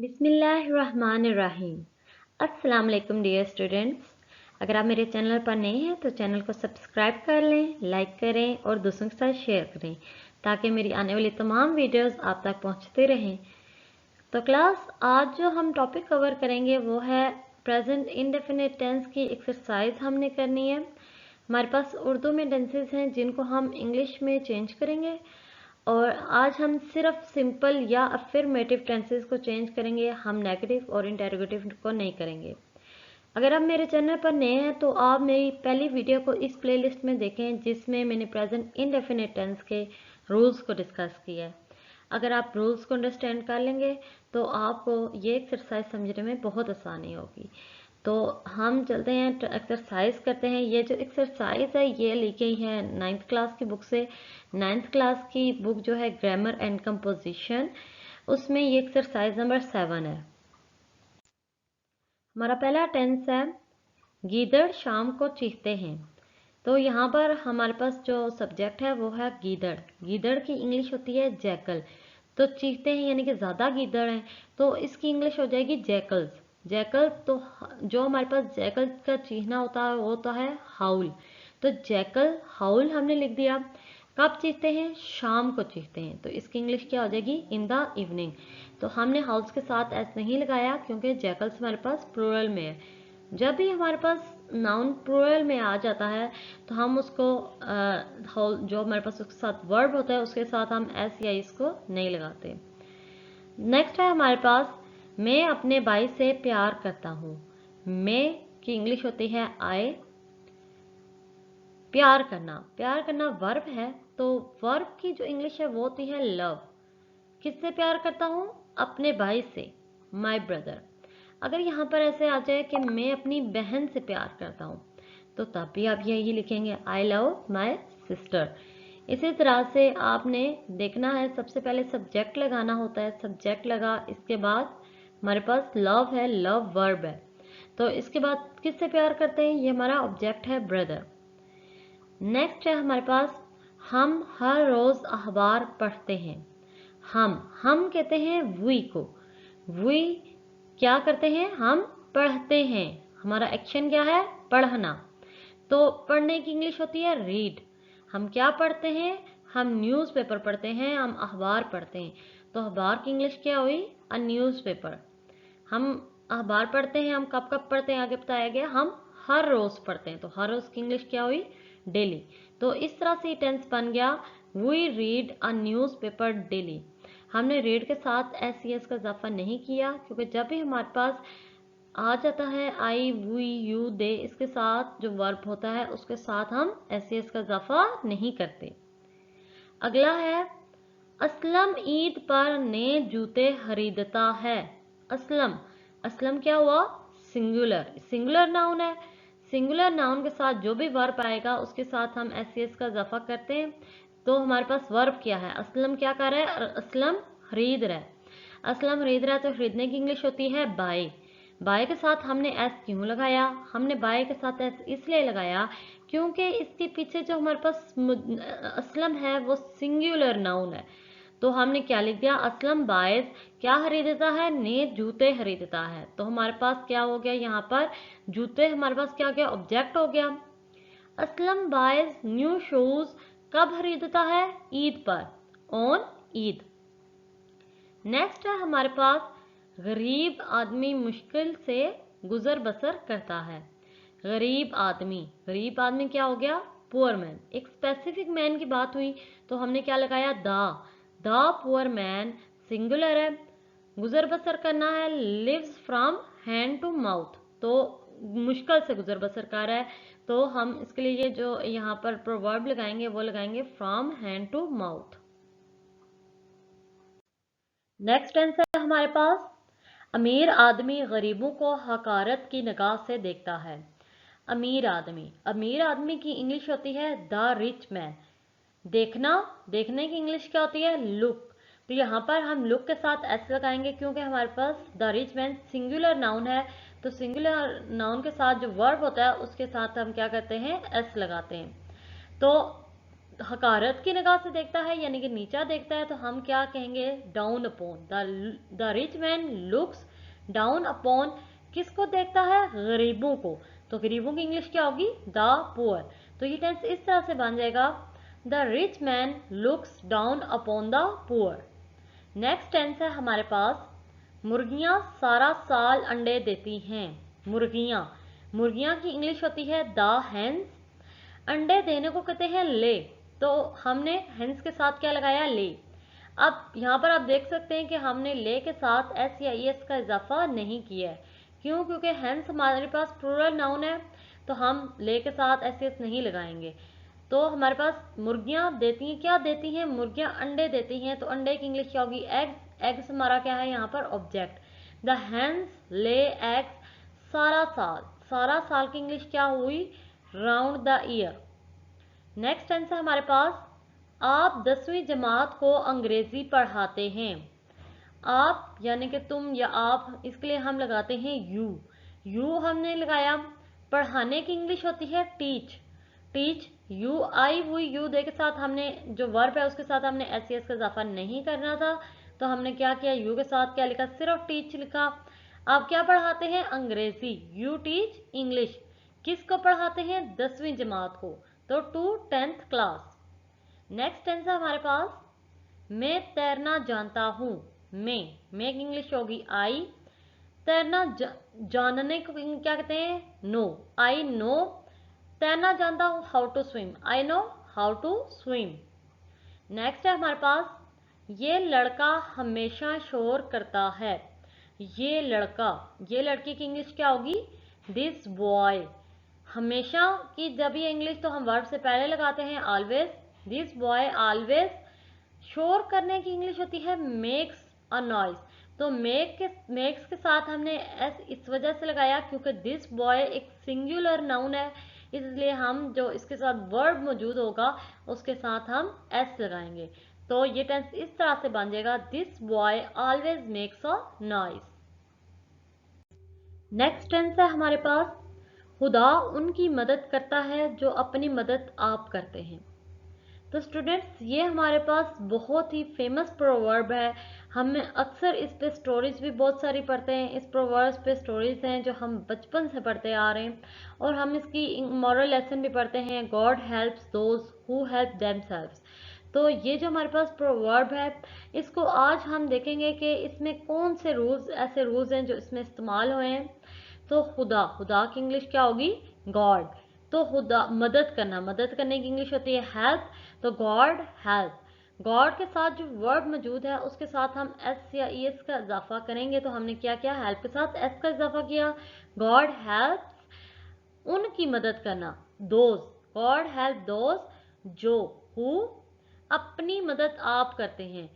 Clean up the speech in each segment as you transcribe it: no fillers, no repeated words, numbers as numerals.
बिस्मिल्लाहिर्रहमानिर्रहीम। अस्सलाम वालेकुम डियर स्टूडेंट्स। अगर आप मेरे चैनल पर नए हैं तो चैनल को सब्सक्राइब कर लें, लाइक करें और दूसरों के साथ शेयर करें ताकि मेरी आने वाली तमाम वीडियोस आप तक पहुंचते रहें। तो क्लास, आज जो हम टॉपिक कवर करेंगे वो है प्रेजेंट इंडेफिनिट टेंस की एक्सरसाइज हमने करनी है। हमारे पास उर्दू में टेंसेस हैं जिनको हम इंग्लिश में चेंज करेंगे और आज हम सिर्फ सिंपल या अफर्मेटिव टेंसेस को चेंज करेंगे, हम नेगेटिव और इंटेरोगेटिव को नहीं करेंगे। अगर आप मेरे चैनल पर नए हैं तो आप मेरी पहली वीडियो को इस प्लेलिस्ट में देखें जिसमें मैंने प्रेजेंट इंडेफिनिट टेंस के रूल्स को डिस्कस किया है। अगर आप रूल्स को अंडरस्टैंड कर लेंगे तो आपको ये एक्सरसाइज समझने में बहुत आसानी होगी। तो हम चलते हैं, एक्सरसाइज करते हैं। ये जो एक्सरसाइज है ये ली गई है 9th क्लास की बुक से। 9th क्लास की बुक जो है ग्रामर एंड कंपोजिशन, उसमें ये एक्सरसाइज नंबर 7 है। हमारा पहला टेंस है गीदड़ शाम को चीखते हैं। तो यहाँ पर हमारे पास जो सब्जेक्ट है वो है गीदड़। गीदड़ की इंग्लिश होती है जैकल। तो चीखते हैं यानी कि ज़्यादा गीदड़ हैं तो इसकी इंग्लिश हो जाएगी जैकल्स। जैकल, तो जो हमारे पास जैकल का चीखना होता है वो होता है हाउल। तो जैकल हाउल हमने लिख दिया। कब चीखते हैं? शाम को चीखते हैं। तो इसकी इंग्लिश क्या हो जाएगी? In the evening. तो हमने हाउस के साथ एस नहीं लगाया क्योंकि जैकल्स हमारे पास प्लूरल में है। जब भी हमारे पास नाउन प्लूरल में आ जाता है तो हम उसको जो हमारे पास उसके साथ वर्ब होता है उसके साथ हम एस या इसको नहीं लगाते। नेक्स्ट है हमारे पास मैं अपने भाई से प्यार करता हूँ। मैं की इंग्लिश होती है आई। प्यार करना वर्ब है। तो वर्ब की जो इंग्लिश है वो होती है लव। किससे प्यार करता हूँ? अपने भाई से, माय ब्रदर। अगर यहाँ पर ऐसे आ जाए कि मैं अपनी बहन से प्यार करता हूँ तो तब भी आप यही लिखेंगे आई लव माय सिस्टर। इसी तरह से आपने देखना है, सबसे पहले सब्जेक्ट लगाना होता है। सब्जेक्ट लगा, इसके बाद हमारे पास लव है, लव वर्ब है। तो इसके बाद किससे प्यार करते हैं? ये हमारा ऑब्जेक्ट है ब्रदर। नेक्स्ट है हमारे पास हम हर रोज अखबार पढ़ते हैं। हम कहते हैं वी को। वी क्या करते हैं? हम पढ़ते हैं। हमारा एक्शन क्या है? पढ़ना। तो पढ़ने की इंग्लिश होती है रीड। हम क्या पढ़ते हैं? हम न्यूज़पेपर पढ़ते हैं, हम अखबार पढ़ते हैं। तो अखबार की इंग्लिश क्या हुई? A newspaper. हम अखबार पढ़ते हैं, हम कब कब पढ़ते हैं आगे बताया गया, हम हर रोज पढ़ते हैं। तो हर रोज की इंग्लिश क्या हुई? डेली। तो इस तरह से टेंस बन गया we read a newspaper daily. हमने रीड के साथ एस ई एस का इजाफा नहीं किया क्योंकि जब भी हमारे पास आ जाता है आई वी यू दे, इसके साथ जो वर्ब होता है उसके साथ हम एस ई एस का इजाफा नहीं करते। अगला है असलम ईद पर नए जूते खरीदता है। असलम, असलम क्या हुआ? सिंगुलर। सिंगुलर नाउन है। सिंगुलर नाउन के साथ जो भी वर्ब आएगा उसके साथ हम एस सी एस का इजाफा करते हैं। तो हमारे पास वर्ब क्या है? असलम क्या कर रहा है? असलम खरीद रहा है। असलम खरीद रहा है तो खरीदने की इंग्लिश होती है बाय। बाय के साथ हमने एस क्यों लगाया? हमने बाय के साथ एस इसलिए लगाया क्योंकि इसके पीछे जो हमारे पास असलम है वो सिंगुलर नाउन है। तो हमने क्या लिख दिया? असलम बायस क्या खरीदता है? नए जूते खरीदता है। तो हमारे पास क्या हो गया? यहाँ पर जूते हमारे पास क्या हो गया? ऑब्जेक्ट हो गया। असलम बायस न्यू शूज कब खरीदता है? ईद पर, ऑन ईद। नेक्स्ट है हमारे पास गरीब आदमी मुश्किल से गुजर बसर करता है। गरीब आदमी क्या हो गया? Poor man. एक स्पेसिफिक मैन की बात हुई तो हमने क्या लगाया? द पुअर मैन सिंगुलर है। गुजर बसर करना है, lives from hand to mouth. तो मुश्किल से गुजर बसर कर रहा है तो हम इसके लिए ये जो यहाँ पर प्रोवर्ब लगाएंगे वो लगाएंगे from hand to mouth. Next answer है हमारे पास अमीर आदमी गरीबों को हकारत की निगाह से देखता है। अमीर आदमी की इंग्लिश होती है द रिच मैन। देखने की इंग्लिश क्या होती है? लुक। तो यहाँ पर हम लुक के साथ एस लगाएंगे क्योंकि हमारे पास the rich man singular noun है। तो सिंगुलर नाउन के साथ जो वर्ब होता है उसके साथ हम क्या करते हैं? एस लगाते हैं। तो हकारत की निगाह से देखता है यानी कि नीचा देखता है तो हम क्या कहेंगे, down upon. The rich man looks down upon, किसको देखता है, गरीबों को। तो गरीबों की इंग्लिश क्या होगी, द पुअर। तो ये टेंस इस तरह से बन जाएगा, the rich man looks down upon the poor. Next tense है हमारे पास, मुर्गियां सारा साल अंडे देती हैं। मुर्गियां, मुर्गियां की इंग्लिश होती है द हेन्स। अंडे देने को कहते हैं ले, तो हमने हेंस के साथ क्या लगाया, ले। अब यहाँ पर आप देख सकते हैं कि हमने ले के साथ एस या एस का इजाफा नहीं किया है। क्यों, क्योंकि हेंस हमारे पास प्लूरल नाउन है, तो हम ले के साथ एस नहीं लगाएंगे। तो हमारे पास मुर्गियां देती हैं, क्या देती हैं, मुर्गियां अंडे देती हैं। तो अंडे की इंग्लिश क्या होगी, एग्स। एग्स हमारा क्या है यहाँ पर, object. The hens lay eggs सारा साल। सारा साल की इंग्लिश क्या हुई, round the year. Next tense है हमारे पास, आप 10वीं जमात को अंग्रेजी पढ़ाते हैं। आप यानी कि तुम या आप, इसके लिए हम लगाते हैं यू। यू हमने लगाया। पढ़ाने की इंग्लिश होती है टीच। टीच, यू आई हुई, यू दे के साथ हमने जो वर्ब है उसके साथ हमने एस का इजाफा नहीं करना था, तो हमने क्या किया, यू के साथ क्या लिखा, सिर्फ टीच लिखा। आप क्या पढ़ाते हैं, अंग्रेजी। You teach English. किसको पढ़ाते हैं, 10वीं जमात को, तो to 10th class. Next tense है हमारे पास, मैं तैरना जानता हूँ। मैं की इंग्लिश होगी आई। तैरना जानने को क्या कहते हैं, नो। आई नो, तैरना जानता हूँ, how to swim. I know how to swim. Next है हमारे पास, ये लड़का हमेशा शोर करता है। ये लड़का, ये लड़की की इंग्लिश क्या होगी, दिस बॉय। हमेशा की जब ये इंग्लिश तो हम वर्ब से पहले लगाते हैं ऑलवेज। This boy always. शोर करने की इंग्लिश होती है मेक्स अ नॉइज। तो मेक्स के साथ हमने एस इस वजह से लगाया क्योंकि दिस बॉय एक सिंगुलर नाउन है, इसलिए हम जो इसके साथ वर्ब मौजूद होगा उसके साथ हम एस लगाएंगे। तो ये टेंस इस तरह से बन जाएगा, this boy always makes a noise. Next tense है हमारे पास, खुदा उनकी मदद करता है जो अपनी मदद आप करते हैं। तो स्टूडेंट्स, ये हमारे पास बहुत ही फेमस प्रोवर्ब है। हम अक्सर इस पे स्टोरीज भी बहुत सारी पढ़ते हैं। इस प्रोवर्ब्स पे स्टोरीज हैं जो हम बचपन से पढ़ते आ रहे हैं, और हम इसकी मॉरल लेसन भी पढ़ते हैं, God helps those who help themselves. तो ये जो हमारे पास प्रोवर्ब है, इसको आज हम देखेंगे कि इसमें कौन से रूल्स, ऐसे रूल्स हैं जो इसमें इस्तेमाल हुए हैं। तो खुदा, खुदा की इंग्लिश क्या होगी, गॉड। तो खुदा, मदद करना, मदद करने की इंग्लिश होती है हेल्प। तो गॉड हेल्प। गॉड के साथ जो वर्ड मौजूद है उसके साथ हम एस या एस का इजाफा करेंगे। तो हमने क्या किया, हेल्प के साथ एस का इजाफा किया। गॉड हेल्प उनकी मदद करना, दोज। गॉड हेल्प दोज जो, हु अपनी मदद आप करते हैं।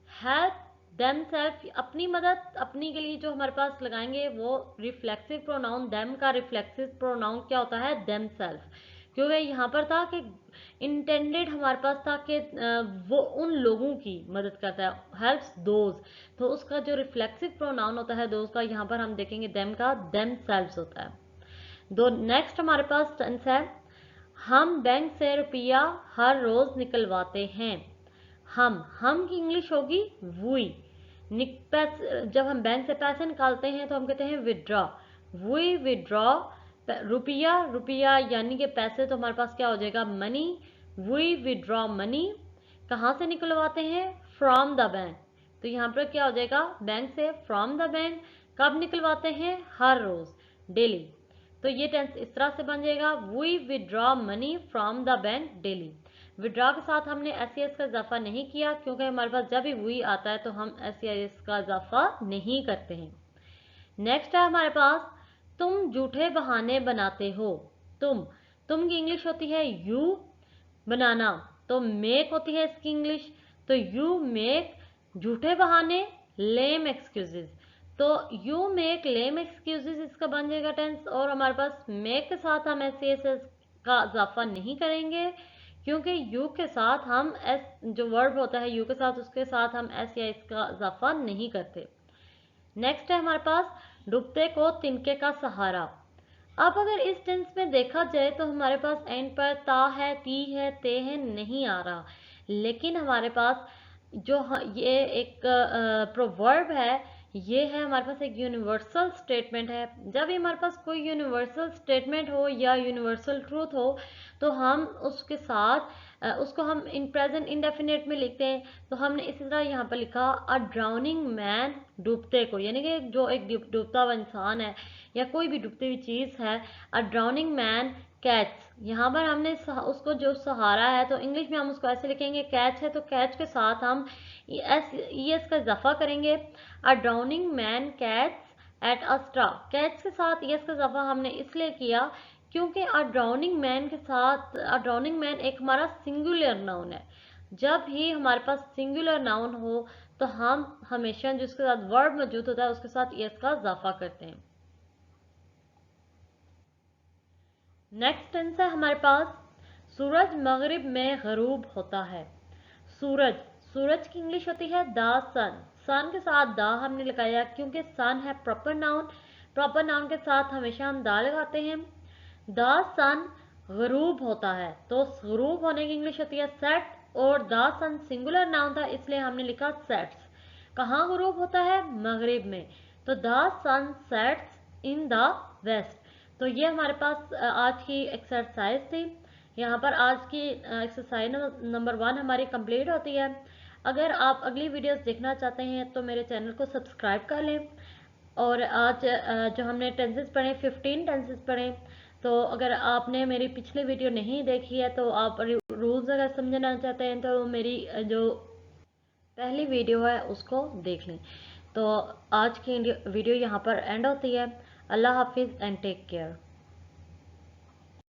हेल्प देम सेल्फ, अपनी मदद, अपनी के लिए जो हमारे पास लगाएंगे वो रिफ्लेक्सिव प्रोनाउन देम का रिफ्लेक्सिव प्रोनाउन क्या होता है, देम सेल्फ। क्योंकि यहाँ पर था कि इंटेंडेड हमारे पास था कि वो उन लोगों की मदद करता है, हेल्प्स दोज। तो उसका जो रिफ्लेक्सिव प्रोनाउन होता है दोज का, यहाँ पर हम देखेंगे देम का देम सेल्व्स होता है। दो नेक्स्ट हमारे पास टेंस है, हम बैंक से रुपया हर रोज निकलवाते हैं। हम की इंग्लिश होगी वी। जब हम बैंक से पैसे निकालते हैं तो हम कहते हैं विड्रॉ। वी विड्रॉ रुपया, रुपया यानी कि पैसे, तो हमारे पास क्या हो जाएगा, मनी। We withdraw money. कहाँ से निकलवाते हैं, फ्रॉम द बैंक। तो यहाँ पर क्या हो जाएगा, बैंक से, फ्रॉम द बैंक। कब निकलवाते हैं, हर रोज, डेली। तो ये टेंस इस तरह से बन जाएगा, we withdraw money from the bank daily. Withdraw के साथ हमने एस का इजाफा नहीं किया क्योंकि हमारे पास जब भी वी आता है तो हम एस का इजाफा नहीं करते हैं। नेक्स्ट है हमारे पास, तुम झूठे बहाने बनाते हो। तुम की इंग्लिश होती है यू, बनाना। तो मेक होती है इसकी इंग्लिश। तो यू मेक झूठे बहाने, लेम एक्सक्यूजेज। तो यू मेक लेम एक्सक्यूजेज इसका बन जाएगा टेंस, और हमारे पास मेक के साथ हम एस का इजाफा नहीं करेंगे क्योंकि यू के साथ हम एस, जो वर्ब होता है यू के साथ, उसके साथ हम एस या इसका इजाफा नहीं करते। नेक्स्ट है हमारे पास, डूबते को तिनके का सहारा। अब अगर इस टेंस में देखा जाए तो हमारे पास एंड पर ता है, ती है, ते है नहीं आ रहा, लेकिन हमारे पास जो ये एक प्रोवर्ब है, ये है हमारे पास एक यूनिवर्सल स्टेटमेंट है। जब भी हमारे पास कोई यूनिवर्सल स्टेटमेंट हो या यूनिवर्सल ट्रूथ हो तो हम उसके साथ उसको हम इन प्रेजेंट इंडेफिनिट में लिखते हैं। तो हमने इसी तरह यहाँ पर लिखा अ ड्राउनिंग मैन, डूबते को, यानी कि जो एक डूबता हुआ इंसान है या कोई भी डूबती हुई चीज़ है, अ ड्राउनिंग मैन कैच। यहाँ पर हमने उसको जो सहारा है तो इंग्लिश में हम उसको ऐसे लिखेंगे, कैच है तो कैच के साथ हम एस का इजाफा करेंगे। A drowning man catch at a straw, catch के साथ एस का इजाफा हमने इसलिए किया क्योंकि अ ड्राउनिंग मैन के साथ अ ड्राउनिंग मैन एक हमारा सिंगुलर नाउन है। जब भी हमारे पास सिंगुलर नाउन हो तो हम हमेशा जिसके साथ वर्ब मौजूद होता है उसके साथ एस का इजाफा करते हैं। नेक्स्ट टेंस है हमारे पास सूरज मगरिब में गरूब होता है। सूरज, सूरज की इंग्लिश होती है द सन। सन के साथ द हमने लगाया क्योंकि सन है प्रॉपर नाउन। प्रॉपर नाउन के साथ हमेशा हम द लगाते हैं। द सन गरूब होता है तो गरूब होने की इंग्लिश होती है सेट, और द सन सिंगुलर नाउन था इसलिए हमने लिखा सेट्स। कहाँ गरूब होता है? मगरिब में। तो the sun sets in the west. तो ये हमारे पास आज की एक्सरसाइज थी। यहाँ पर आज की एक्सरसाइज नंबर 1 हमारी कंप्लीट होती है। अगर आप अगली वीडियोस देखना चाहते हैं तो मेरे चैनल को सब्सक्राइब कर लें। और आज जो हमने टेंसेस पढ़े 15 टेंसेस पढ़े, तो अगर आपने मेरी पिछली वीडियो नहीं देखी है तो आप रूल्स अगर समझना चाहते हैं तो मेरी जो पहली वीडियो है उसको देख लें। तो आज की वीडियो यहाँ पर एंड होती है। अल्लाह हाफिज़ एंड टेक केयर।